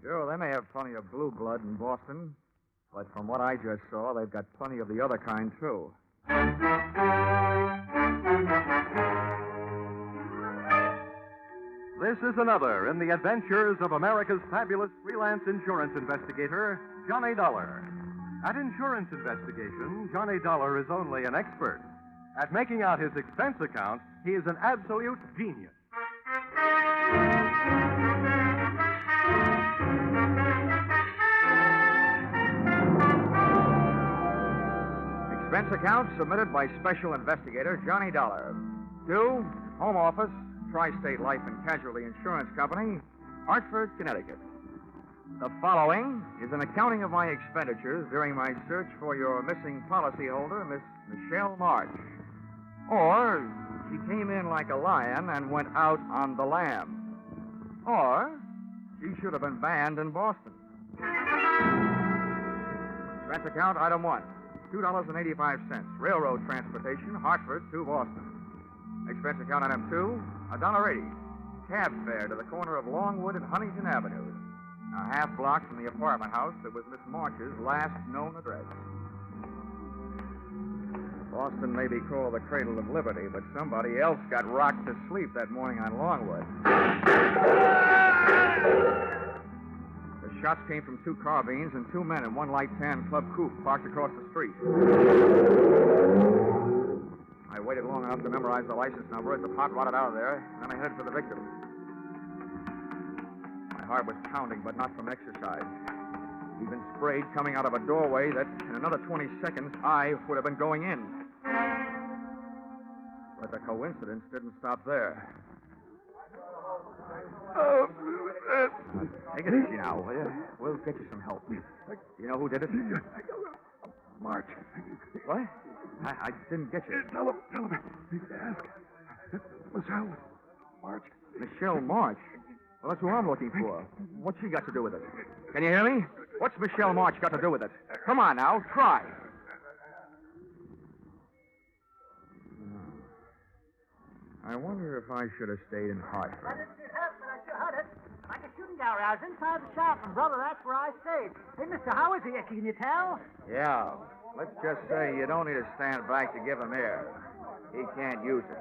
Sure, they may have plenty of blue blood in Boston, but from what I just saw, they've got plenty of the other kind, too. This is another in the adventures of America's fabulous freelance insurance investigator, Johnny Dollar. At insurance investigation, Johnny Dollar is only an expert. At making out his expense account, he is an absolute genius. Expense account submitted by Special Investigator Johnny Dollar. To Home Office, Tri-State Life and Casualty Insurance Company, Hartford, Connecticut. The following is an accounting of my expenditures during my search for your missing policyholder, Miss Michelle Marsh. Or, she came in like a lion and went out on the lamb. Or, she should have been banned in Boston. Expense account, item 1, $2.85, railroad transportation, Hartford to Boston. Expense account, item 2, $1.80, cab fare to the corner of Longwood and Huntington Avenues, a half block from the apartment house that was Miss Marsh's last known address. Boston may be called the cradle of liberty, but somebody else got rocked to sleep that morning on Longwood. The shots came from 2 carbines and 2 men in one light tan club coupe parked across the street. I waited long enough to memorize the license number as the pot rotted out of there, and then I headed for the victim. My heart was pounding, but not from exercise. He'd been sprayed coming out of a doorway that, in another 20 seconds, I would have been going in. But the coincidence didn't stop there. Take it easy now, will you? We'll get you some help. You know who did it? March. What? I didn't get you. Tell him. Ask. Michelle March. Michelle March? Well, that's who I'm looking for. What's she got to do with it? Can you hear me? What's Michelle March got to do with it? Come on now, try. I wonder if I should have stayed in Hartford. But it happened. I sure heard it. Like a shooting gallery. I was inside the shop, and, brother, that's where I stayed. Hey, mister, how is he? Can you tell? Yeah. Let's just say you don't need to stand back to give him air. He can't use it.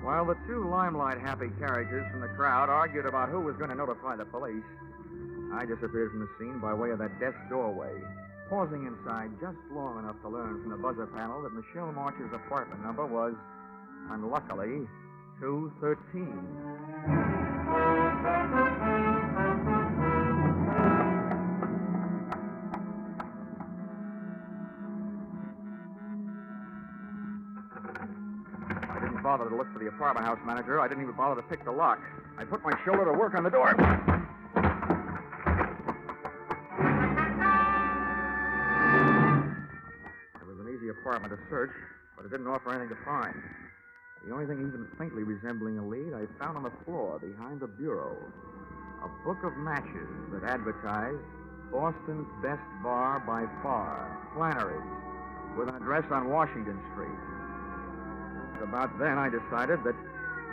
While the 2 limelight-happy characters from the crowd argued about who was going to notify the police, I disappeared from the scene by way of that desk doorway, pausing inside just long enough to learn from the buzzer panel that Michelle March's apartment number was, unluckily, 213. I didn't bother to look for the apartment house manager. I didn't even bother to pick the lock. I put my shoulder to work on the door. Apartment to search, but it didn't offer anything to find. The only thing even faintly resembling a lead I found on the floor behind the bureau. A book of matches that advertised Boston's best bar by far, Flannery's, with an address on Washington Street. About then I decided that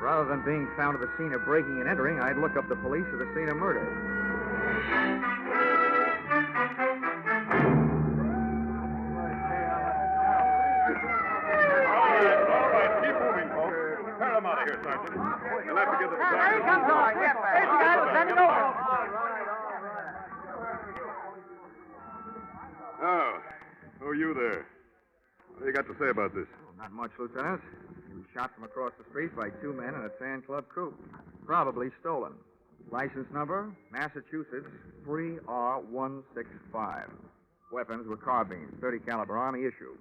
rather than being found at the scene of breaking and entering, I'd look up the police at the scene of murder. Here, Sergeant. You'll have to give the Here he comes, all right. Here's the guy that's bending over. Oh, who are you there? What do you got to say about this? Oh, not much, Lieutenant. He was shot from across the street by 2 men in a tan club coupe. Probably stolen. License number, Massachusetts 3R165. Weapons were carbines, .30 caliber Army issue.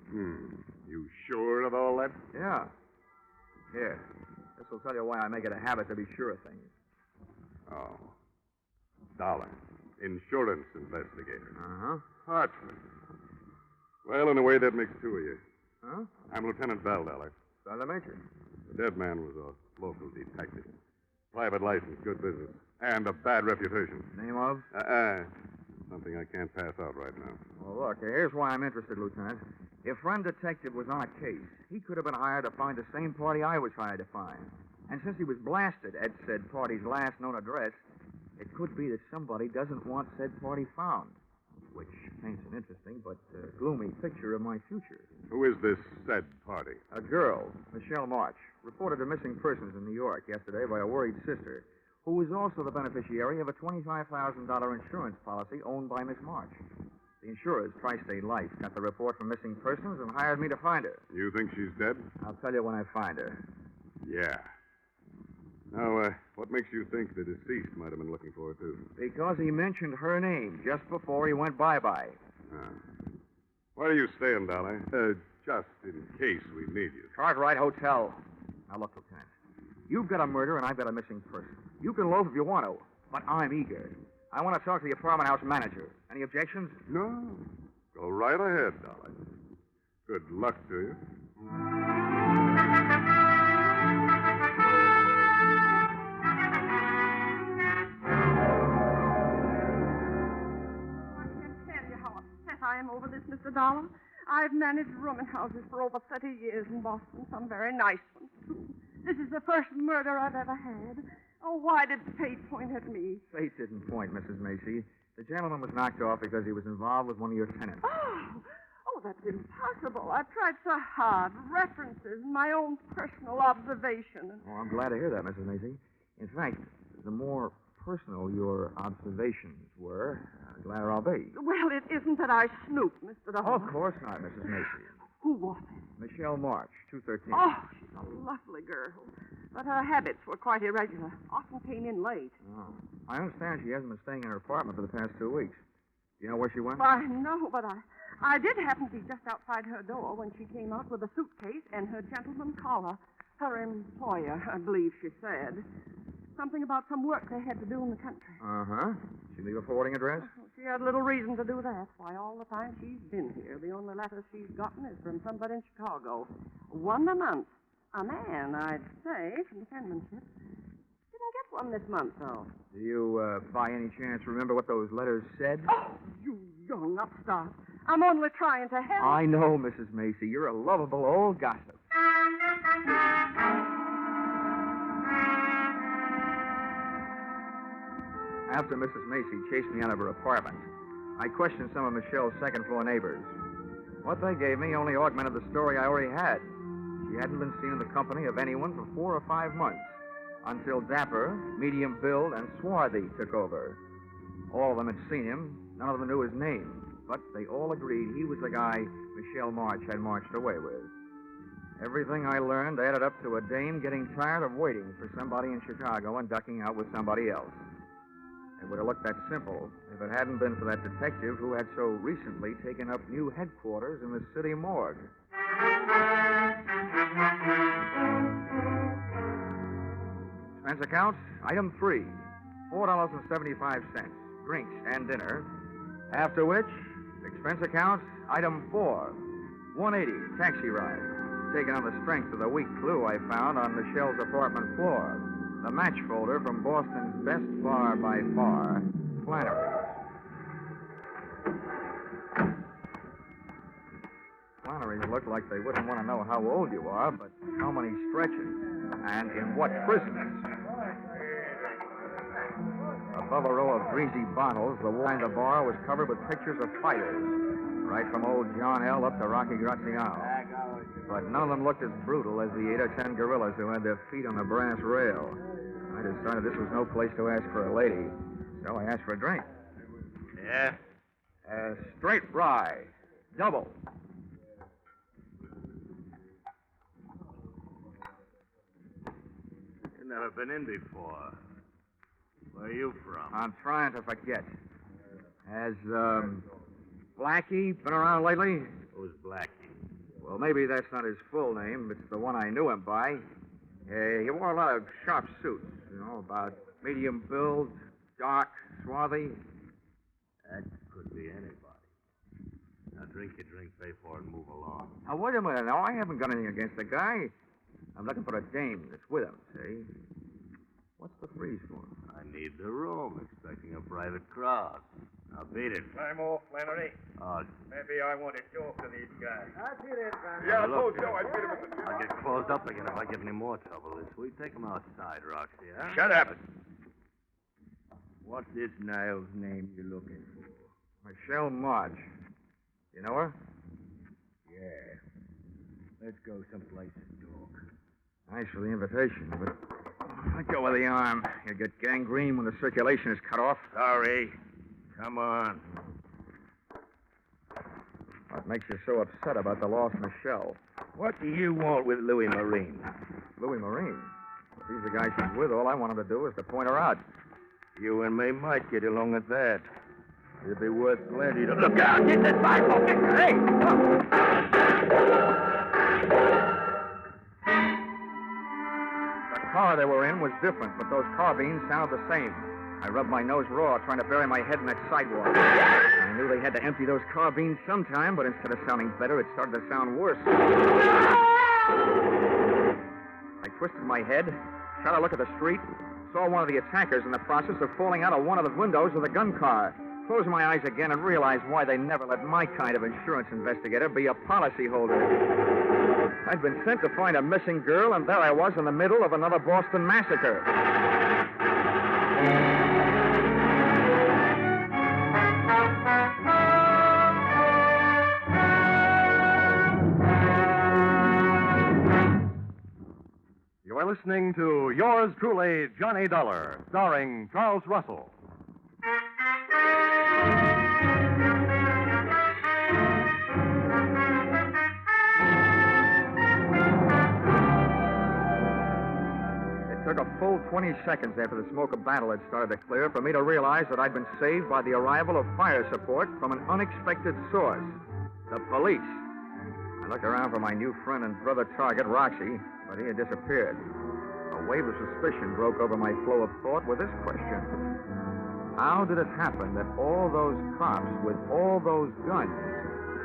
You sure of all that? Yeah. Here. This will tell you why I make it a habit to be sure of things. Oh. Dollar. Insurance investigator. Uh-huh. Hartford. Well, in a way, that makes 2 of you. Huh? I'm Lieutenant Bell Dollar. Sergeant Major. The dead man was a local detective. Private license, good business. And a bad reputation. Name of? Something I can't pass out right now. Well, look, here's why I'm interested, Lieutenant. If friend detective was on a case, he could have been hired to find the same party I was hired to find. And since he was blasted at said party's last known address, it could be that somebody doesn't want said party found, which paints an interesting but gloomy picture of my future. Who is this said party? A girl, Michelle Marsh, reported a missing persons in New York yesterday by a worried sister, who was also the beneficiary of a $25,000 insurance policy owned by Miss Marsh. The insurers, Tri-State Life, got the report from missing persons and hired me to find her. You think she's dead? I'll tell you when I find her. Yeah. Now, what makes you think the deceased might have been looking for her, too? Because he mentioned her name just before he went bye-bye. Where are you staying, Dolly? Just in case we need you. Cartwright Hotel. Now, look, Lieutenant. You've got a murder and I've got a missing person. You can loaf if you want to, but I'm eager. I want to talk to the apartment house manager. Any objections? No. Go right ahead, Dolly. Good luck to you. I can't tell you how upset I am over this, Mr. Dollar. I've managed rooming houses for over 30 years in Boston, some very nice ones, too. This is the first murder I've ever had. Oh, why did fate point at me? Fate didn't point, Mrs. Macy. The gentleman was knocked off because he was involved with one of your tenants. Oh, that's impossible. I've tried so hard. References and my own personal observation. Oh, I'm glad to hear that, Mrs. Macy. In fact, the more personal your observations were, the gladder I'll be. Well, it isn't that I snooped, Mr. Dollar. Oh, of course not, Mrs. Macy. Who was it? Michelle Marsh, 213. Oh, she's a lovely girl. But her habits were quite irregular. Often came in late. Oh. I understand she hasn't been staying in her apartment for the past 2 weeks. Do you know where she went? I know, but I did happen to be just outside her door when she came out with a suitcase and her gentleman caller. Her employer, I believe she said. Something about some work they had to do in the country. Uh-huh. She leave a forwarding address? She had little reason to do that. Why, all the time she's been here, the only letters she's gotten is from somebody in Chicago. One a month. A man, I'd say, from the penmanship. Didn't get one this month, though. Do you, by any chance, remember what those letters said? Oh, you young upstart. I'm only trying to help. I know, Mrs. Macy. You're a lovable old gossip. After Mrs. Macy chased me out of her apartment, I questioned some of Michelle's second-floor neighbors. What they gave me only augmented the story I already had. She hadn't been seen in the company of anyone for 4 or 5 months, until dapper, medium build, and swarthy took over. All of them had seen him. None of them knew his name, but they all agreed he was the guy Michelle Marsh had marched away with. Everything I learned added up to a dame getting tired of waiting for somebody in Chicago and ducking out with somebody else. It would have looked that simple if it hadn't been for that detective who had so recently taken up new headquarters in the city morgue. Expense accounts, item 3, $4.75, drinks and dinner. After which, expense accounts, item 4, $180, taxi ride, taken on the strength of the weak clue I found on Michelle's apartment floor. The match folder from Boston's best bar by far, Flannery's. Flannery's look like they wouldn't want to know how old you are, but how many stretches and in what prisons. Above a row of greasy bottles, the wall behind the bar was covered with pictures of fighters, right from old John L. up to Rocky Graziano. But none of them looked as brutal as the 8 or 10 gorillas who had their feet on the brass rail. I decided this was no place to ask for a lady, so I asked for a drink. Yeah? Straight rye, double. You've never been in before. Where are you from? I'm trying to forget. Has, Blackie been around lately? Who's Blackie? Well, maybe that's not his full name. It's the one I knew him by. He wore a lot of sharp suits, about medium build, dark, swarthy. That could be anybody. Now drink your drink, pay for it, and move along. Now, wait a minute. Now, I haven't got anything against the guy. I'm looking for a dame that's with him, see? What's the freeze for? I need the room, expecting a private crowd. Now beat it. I'm off, Flannery. Oh, Maybe I want to talk to these guys. I'll see that, Flannery. Yeah, I look, told Joe I'd beat him with the... I'll get closed up again if I give any more trouble this week. Take him outside, Roxy, huh? Shut up. What's this Niles' name you're looking for? Michelle Marsh. You know her? Yeah. Let's go someplace and talk. Thanks for the invitation, but let go of the arm. You get gangrene when the circulation is cut off. Sorry. Come on. What makes you so upset about the lost Michelle? What do you want with Louis Marine? Louis Marine. If he's the guy she's with, all I want him to do is to point her out. You and me might get along at that. It'd be worth plenty to look out. Get this sidewalk. Hey! The car they were in was different, but those carbines sounded the same. I rubbed my nose raw trying to bury my head in that sidewalk. I knew they had to empty those carbines sometime, but instead of sounding better, it started to sound worse. I twisted my head, shot a look at the street, saw one of the attackers in the process of falling out of one of the windows of the gun car. Closed my eyes again and realized why they never let my kind of insurance investigator be a policyholder. I'd been sent to find a missing girl, and there I was in the middle of another Boston massacre. You are listening to Yours Truly, Johnny Dollar, starring Charles Russell. It took a full 20 seconds after the smoke of battle had started to clear for me to realize that I'd been saved by the arrival of fire support from an unexpected source, the police. I looked around for my new friend and brother target, Roxy, but he had disappeared. A wave of suspicion broke over my flow of thought with this question. How did it happen that all those cops with all those guns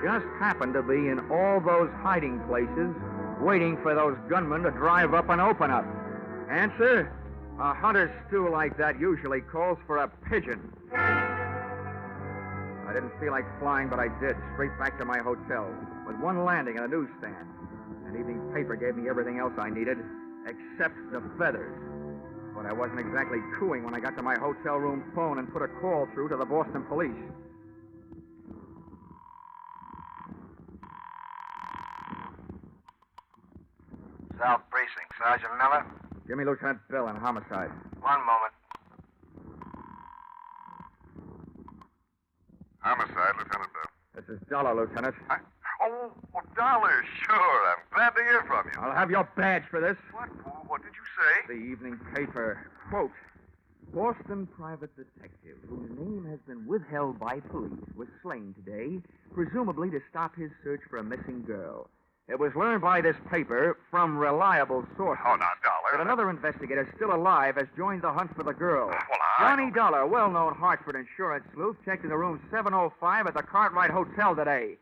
just happened to be in all those hiding places waiting for those gunmen to drive up and open up? Answer, a hunter's stew like that usually calls for a pigeon. I didn't feel like flying, but I did, straight back to my hotel, with one landing and a newsstand. An evening paper gave me everything else I needed, except the feathers. But I wasn't exactly cooing when I got to my hotel room phone and put a call through to the Boston police. South Precinct, Sergeant Miller. Give me Lieutenant Bill on homicide. One moment. Homicide, Lieutenant Bill. This is Dollar, Lieutenant. Oh, Dollar, sure. I'm glad to hear from you. I'll have your badge for this. What did you say? The evening paper. Quote, Boston private detective, whose name has been withheld by police, was slain today, presumably to stop his search for a missing girl. It was learned by this paper from reliable sources. Oh, now, Dollar. But another investigator still alive has joined the hunt for the girl. Well, Johnny Dollar, well-known Hartford insurance sleuth, checked into room 705 at the Cartwright Hotel today.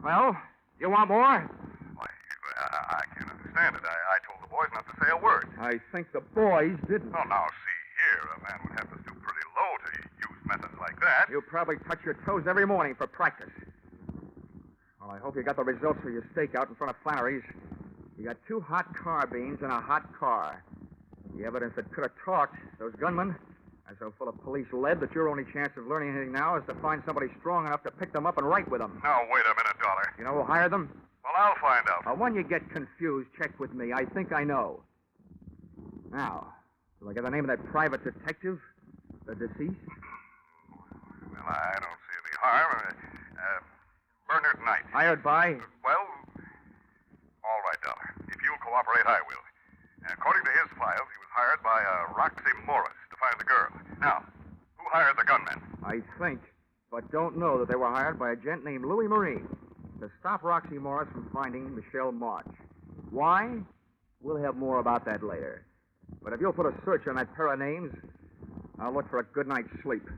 Well, you want more? Why, I can't understand it. I told the boys not to say a word. I think the boys didn't. Oh, now, see here. A man would have to stoop pretty low to use methods like that. You probably touch your toes every morning for practice. Well, I hope you got the results for your stakeout in front of Flannery's. You got 2 hot carbines and a hot car. The evidence that could have talked, those gunmen, are so full of police lead that your only chance of learning anything now is to find somebody strong enough to pick them up and write with them. Now, wait a minute, Dollar. You know who hired them? Well, I'll find out. When you get confused, check with me. I think I know. Now, do I get the name of that private detective? The deceased? Well, I don't see any harm. Bernard Knight. Hired by? Well, all right, Dollar. If you'll cooperate, I will. According to his files, he was hired by Roxy Morris to find the girl. Now, who hired the gunmen? I think, but don't know that they were hired by a gent named Louis Marine to stop Roxy Morris from finding Michelle Marsh. Why? We'll have more about that later. But if you'll put a search on that pair of names, I'll look for a good night's sleep.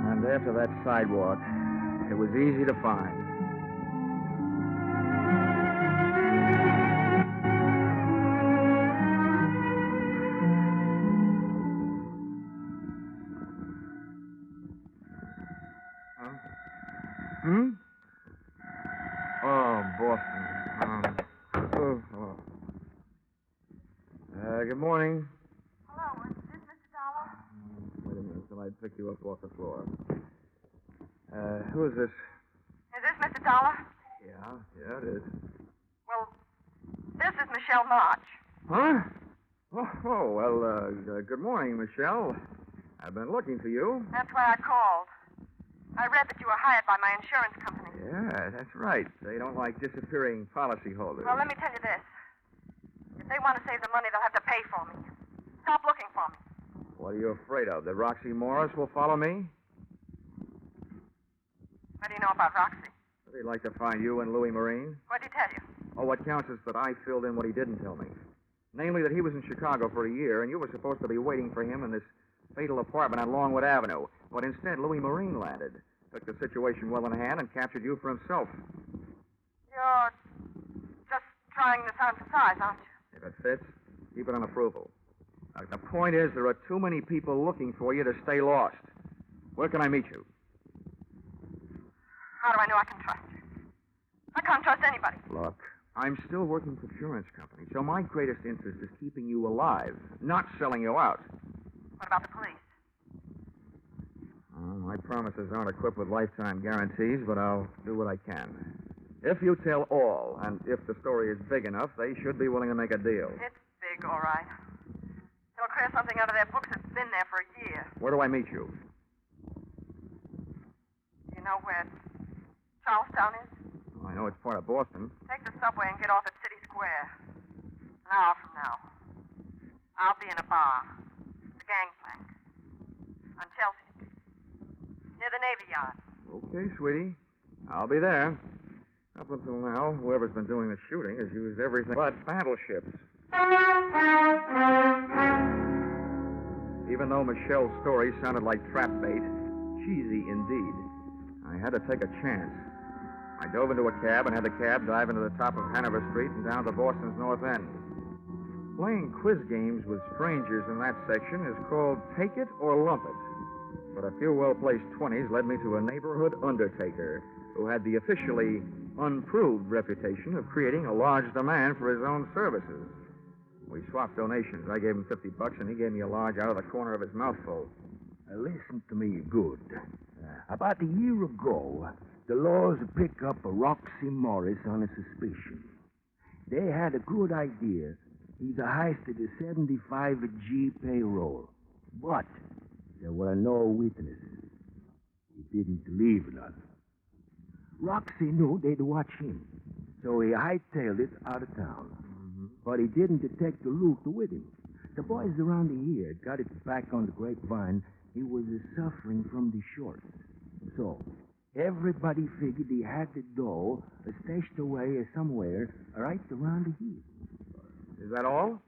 And after that sidewalk, it was easy to find. Boston. Hello. Good morning. Hello, is this Mr. Dollar? Wait a minute till I pick you up off the floor. Who is this? Is this Mr. Dollar? Yeah, it is. Well, this is Michelle March. Huh? Good morning, Michelle. I've been looking for you. That's why I called. I read that you were hired by my insurance company. Yeah, that's right. They don't like disappearing policyholders. Well, let me tell you this. If they want to save the money, they'll have to pay for me. Stop looking for me. What are you afraid of? That Roxy Morris will follow me? What do you know about Roxy? They'd like to find you and Louis Marine. What'd he tell you? Oh, what counts is that I filled in what he didn't tell me. Namely, that he was in Chicago for a year, and you were supposed to be waiting for him in this fatal apartment on Longwood Avenue. But instead, Louis Marine landed, took the situation well in hand, and captured you for himself. You're just trying this on for size, aren't you? If it fits, keep it on approval. The point is, there are too many people looking for you to stay lost. Where can I meet you? How do I know I can trust you? I can't trust anybody. Look, I'm still working for insurance companies, so my greatest interest is keeping you alive, not selling you out. What about the police? My promises aren't equipped with lifetime guarantees, but I'll do what I can. If you tell all, and if the story is big enough, they should be willing to make a deal. It's big, all right. They'll clear something out of their books that's been there for a year. Where do I meet you? You know where Charlestown is? Oh, I know it's part of Boston. Take the subway and get off at City Square. An hour from now. I'll be in a bar. The Gangplank. On Chelsea Street. Near the Navy Yard. Okay, sweetie. I'll be there. Up until now, whoever's been doing the shooting has used everything but battleships. Even though Michelle's story sounded like trap bait, cheesy indeed, I had to take a chance. I dove into a cab and had the cab dive into the top of Hanover Street and down to Boston's North End. Playing quiz games with strangers in that section is called Take It or Lump It. But a few well-placed 20s led me to a neighborhood undertaker who had the officially unproved reputation of creating a large demand for his own services. We swapped donations. I gave him $50, and he gave me a large out of the corner of his mouthful. Listen to me good. About a year ago, the laws picked up a Roxy Morris on a suspicion. They had a good idea. He's heisted a 75G payroll. But there were no witnesses. He didn't leave none. Roxy knew they'd watch him, so he hightailed it out of town. But he didn't take the loot with him. The boys around here got it back on the grapevine. He was suffering from the shorts. So everybody figured he had the dough stashed away somewhere right around here. Is that all?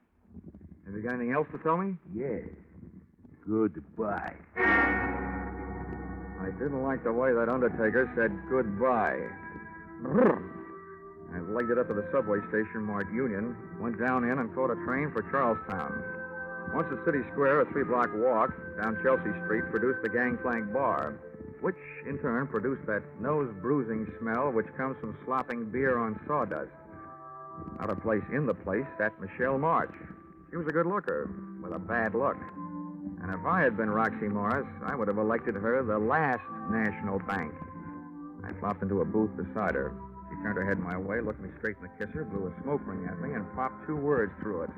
Have you got anything else to tell me? Yeah. Goodbye. I didn't like the way that undertaker said goodbye. I legged it up to the subway station marked Union, went down in and caught a train for Charlestown. Once at City Square, a 3-block walk down Chelsea Street produced the Gangplank Bar, which in turn produced that nose-bruising smell which comes from slopping beer on sawdust. Out of place in the place sat Michelle Marsh. She was a good looker, with a bad look. And if I had been Roxy Morris, I would have elected her the last national bank. I flopped into a booth beside her. She turned her head my way, looked me straight in the kisser, blew a smoke ring at me, and popped 2 words through it.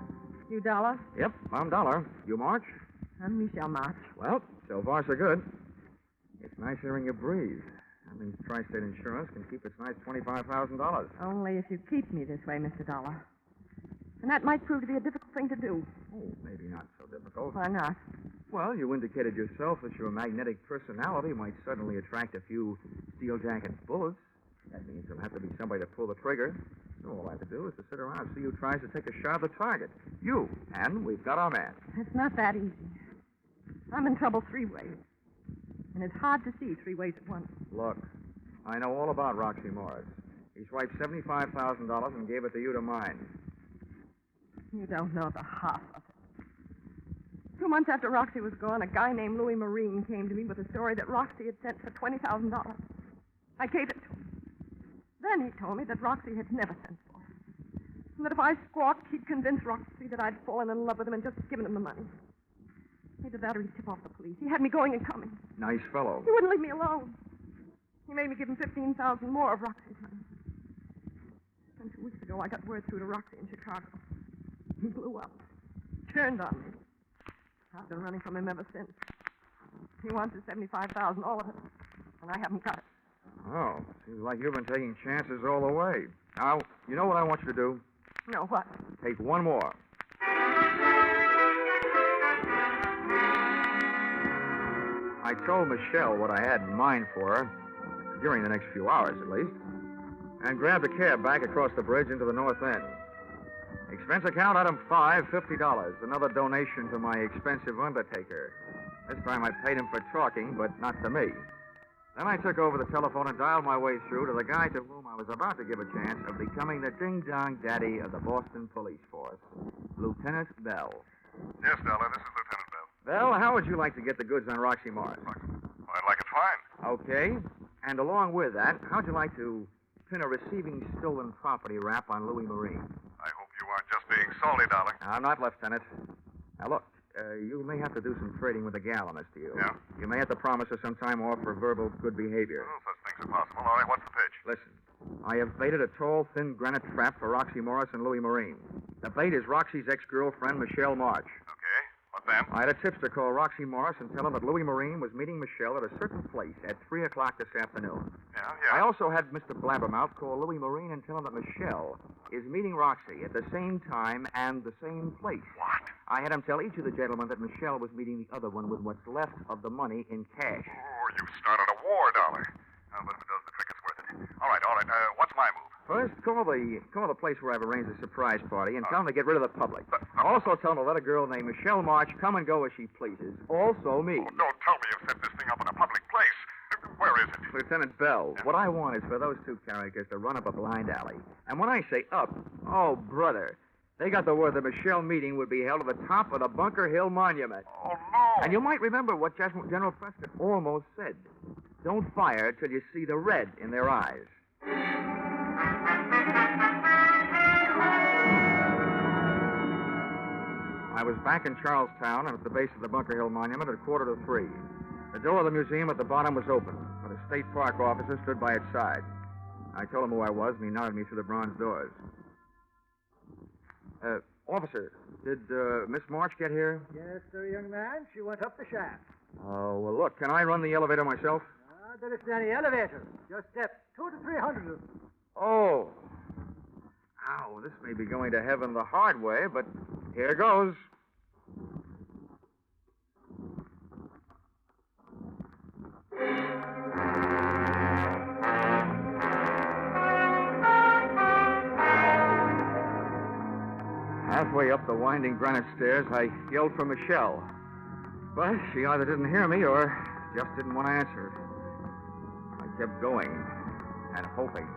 You Dollar? Yep, I'm Dollar. You March? I'm Michelle March. Well, so far so good. It's nice hearing you breathe. That means Tri-State Insurance can keep its nice $25,000. Only if you keep me this way, Mr. Dollar. And that might prove to be a difficult thing to do. Oh, maybe not so difficult. Why not? Well, you indicated yourself that your magnetic personality might suddenly attract a few steel-jacket bullets. That means there'll have to be somebody to pull the trigger. So all I have to do is to sit around and see who tries to take a shot at the target. You. And we've got our man. It's not that easy. I'm in trouble 3 ways. And it's hard to see 3 ways at once. Look, I know all about Roxy Morris. He swiped $75,000 and gave it to you to mine. You don't know the half of it. 2 months after Roxy was gone, a guy named Louis Marine came to me with a story that Roxy had sent for $20,000. I gave it to him. Then he told me that Roxy had never sent for him. And that if I squawked, he'd convince Roxy that I'd fallen in love with him and just given him the money. Either that or he'd tip off the police. He had me going and coming. Nice fellow. He wouldn't leave me alone. He made me give him $15,000 more of Roxy's money. And 2 weeks ago, I got word through to Roxy in Chicago. He blew up. Turned on me. I've been running from him ever since. He wants his $75,000, all of it. And I haven't got it. Oh, seems like you've been taking chances all the way. Now, you know what I want you to do? No, what? Take one more. I told Michelle what I had in mind for her, during the next few hours at least, and grabbed a cab back across the bridge into the North End. Expense account item 5, $50. Another donation to my expensive undertaker. This time I paid him for talking, but not to me. Then I took over the telephone and dialed my way through to the guy to whom I was about to give a chance of becoming the ding-dong daddy of the Boston Police Force, Lieutenant Bell. Yes, Dollar, this is Lieutenant Bell. Bell, how would you like to get the goods on Roxy Morris? I'd like it fine. Okay. And along with that, how'd you like to pin a receiving stolen property rap on Louis Marine? I hope you aren't just being salty, Dollar. I'm not, Lieutenant. Now, look, you may have to do some trading with the gal on this deal. Yeah? You may have to promise her some time off for verbal good behavior. Well, such things are possible. All right, what's the pitch? Listen, I have baited a tall, thin granite trap for Roxy Morris and Louis Marine. The bait is Roxy's ex-girlfriend, Michelle Marsh. Okay, what then? I had a tipster call Roxy Morris and tell him that Louis Marine was meeting Michelle at a certain place at 3 o'clock this afternoon. Yeah. I also had Mr. Blabbermouth call Louis Marine and tell him that Michelle is meeting Roxy at the same time and the same place. What? I had him tell each of the gentlemen that Michelle was meeting the other one with what's left of the money in cash. Oh, you've started a war, Dollar. But if it does the trick, it's worth it. All right. What's my move? First, call the place where I've arranged a surprise party and tell them to get rid of the public. Also tell them to let a girl named Michelle March come and go as she pleases. Also me. Oh, don't tell me you've set this thing up in a public place. Where is it? Lieutenant Bell, what I want is for those two characters to run up a blind alley. And when I say up, oh, brother, they got the word the Michelle meeting would be held at the top of the Bunker Hill Monument. Oh, no. And you might remember what General Prescott almost said. Don't fire till you see the red in their eyes. I was back in Charlestown and at the base of the Bunker Hill Monument at 2:45. The door of the museum at the bottom was open, but a state park officer stood by its side. I told him who I was, and he nodded me through the bronze doors. Officer, did Miss March get here? Yes, sir, young man. She went up the shaft. Oh, well, look, can I run the elevator myself? There isn't any elevator. Just steps 200 to 300. Oh. Ow, this may be going to heaven the hard way, but here goes. Halfway up the winding granite stairs, I yelled for Michelle. But she either didn't hear me or just didn't want to answer. I kept going and hoping.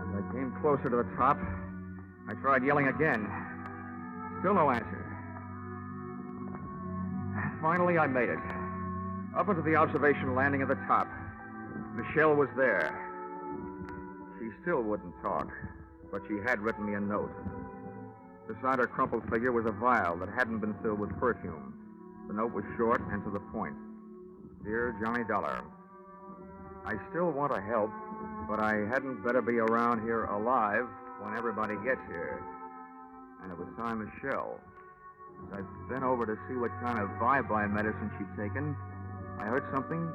As I came closer to the top, I tried yelling again. Still no answer. Finally, I made it. Up into the observation landing at the top. Michelle was there. She still wouldn't talk, but she had written me a note. Beside her crumpled figure was a vial that hadn't been filled with perfume. The note was short and to the point. Dear Johnny Dollar, I still want to help, but I hadn't better be around here alive when everybody gets here. And it was signed Michelle. As I've been over to see what kind of bye-bye medicine she'd taken, I heard something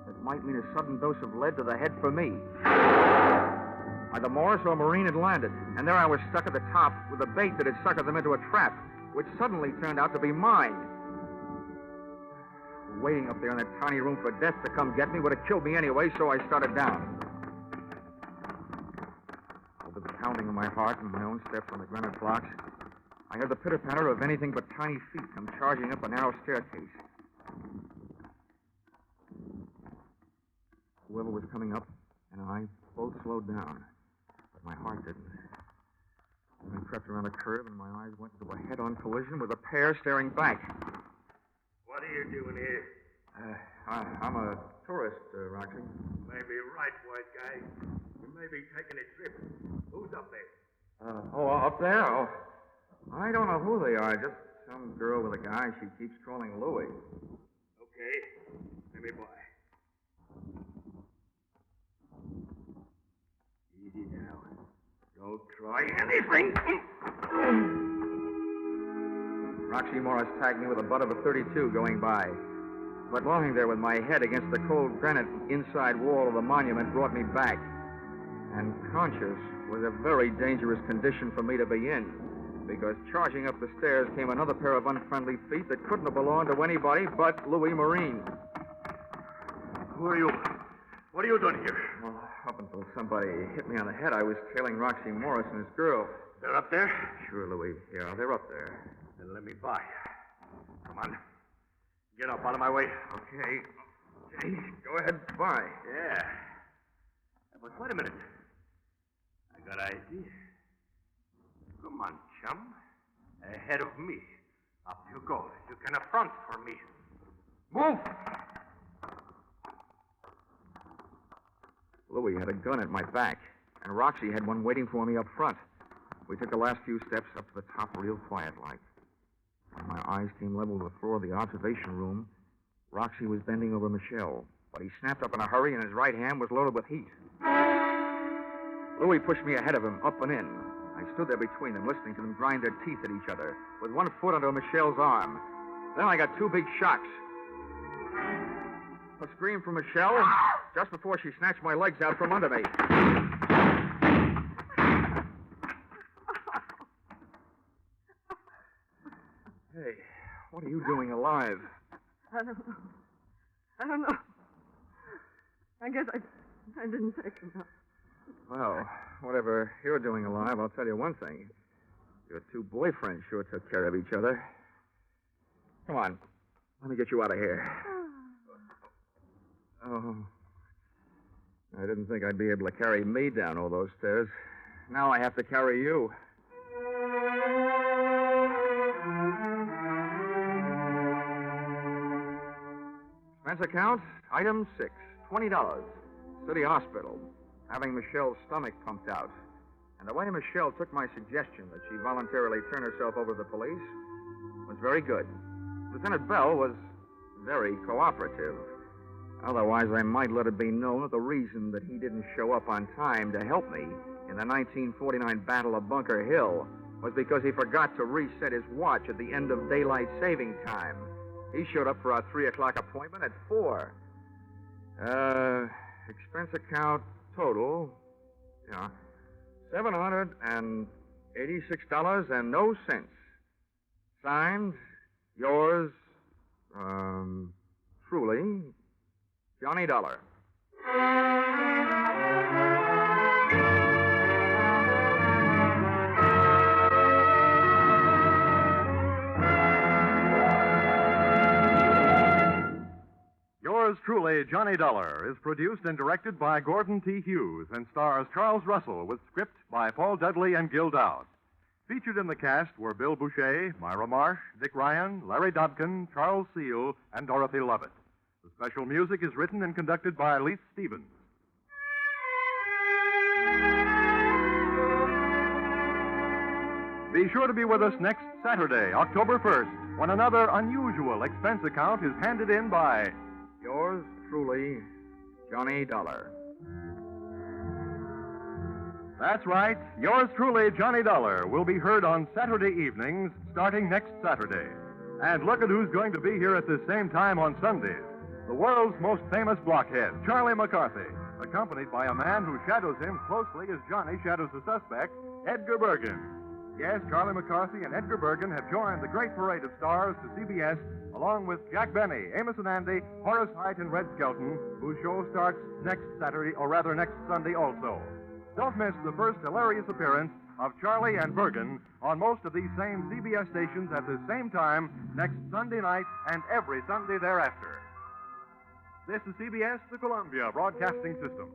that might mean a sudden dose of lead to the head for me. Either Morris or Marine had landed, and there I was stuck at the top with a bait that had suckered them into a trap, which suddenly turned out to be mine. Waiting up there in that tiny room for death to come get me would have killed me anyway, so I started down. Over the pounding of my heart and my own steps on the granite blocks, I heard the pitter-patter of anything but tiny feet come charging up a narrow staircase. Whoever was coming up and I both slowed down, but my heart didn't. I crept around a curve and my eyes went into a head-on collision with a pair staring back. What are you doing here? I'm a tourist, Roxy. Maybe right, white guy. You may be taking a trip. Who's up there? Up there? Oh, I don't know who they are. Just some girl with a guy she keeps calling Louie. Okay. Let me by. Easy now. Don't try anything. Roxy Morris tagged me with the butt of a .32 going by. But lying there with my head against the cold granite inside wall of the monument brought me back. And conscious was a very dangerous condition for me to be in, because charging up the stairs came another pair of unfriendly feet that couldn't have belonged to anybody but Louis Marine. Who are you? What are you doing here? Well, up until somebody hit me on the head, I was tailing Roxy Morris and his girl. They're up there? Sure, Louis. Yeah, they're up there. Then let me by. Come on. Get up out of my way. Okay. Go ahead, by. Yeah. But wait a minute. I got an idea. Come on, chum. Ahead of me. Up you go. You can affront for me. Move! Louis had a gun at my back, and Roxy had one waiting for me up front. We took the last few steps up to the top real quiet-like. When my eyes came level with the floor of the observation room, Roxy was bending over Michelle, but he snapped up in a hurry, and his right hand was loaded with heat. Louis pushed me ahead of him, up and in. I stood there between them, listening to them grind their teeth at each other, with one foot under Michelle's arm. Then I got two big shocks. A scream from Michelle just before she snatched my legs out from under me. Hey, what are you doing alive? I don't know. I guess I didn't take enough. Well, whatever you're doing alive, I'll tell you one thing. Your two boyfriends sure took care of each other. Come on. Let me get you out of here. Oh. I didn't think I'd be able to carry me down all those stairs. Now I have to carry you. Expense account, item 6, $20. City hospital. Having Michelle's stomach pumped out. And the way Michelle took my suggestion that she voluntarily turn herself over to the police was very good. Lieutenant Bell was very cooperative. Otherwise, I might let it be known that the reason that he didn't show up on time to help me in the 1949 Battle of Bunker Hill was because he forgot to reset his watch at the end of daylight saving time. He showed up for our 3 o'clock appointment at 4. Expense account total, $786 and no cents. Signed, yours, truly, Johnny Dollar. Yours truly, Johnny Dollar, is produced and directed by Gordon T. Hughes and stars Charles Russell with script by Paul Dudley and Gil Dowd. Featured in the cast were Bill Boucher, Myra Marsh, Dick Ryan, Larry Dobkin, Charles Seal, and Dorothy Lovett. The special music is written and conducted by Leith Stevens. Be sure to be with us next Saturday, October 1st, when another unusual expense account is handed in by Yours truly, Johnny Dollar. That's right. Yours truly, Johnny Dollar, will be heard on Saturday evenings starting next Saturday. And look at who's going to be here at the same time on Sundays. The world's most famous blockhead, Charlie McCarthy, accompanied by a man who shadows him closely as Johnny shadows the suspect, Edgar Bergen. Yes, Charlie McCarthy and Edgar Bergen have joined the great parade of stars to CBS, along with Jack Benny, Amos and Andy, Horace Heidt, and Red Skelton, whose show starts next Saturday, or rather next Sunday also. Don't miss the first hilarious appearance of Charlie and Bergen on most of these same CBS stations at the same time next Sunday night and every Sunday thereafter. This is CBS, the Columbia Broadcasting System.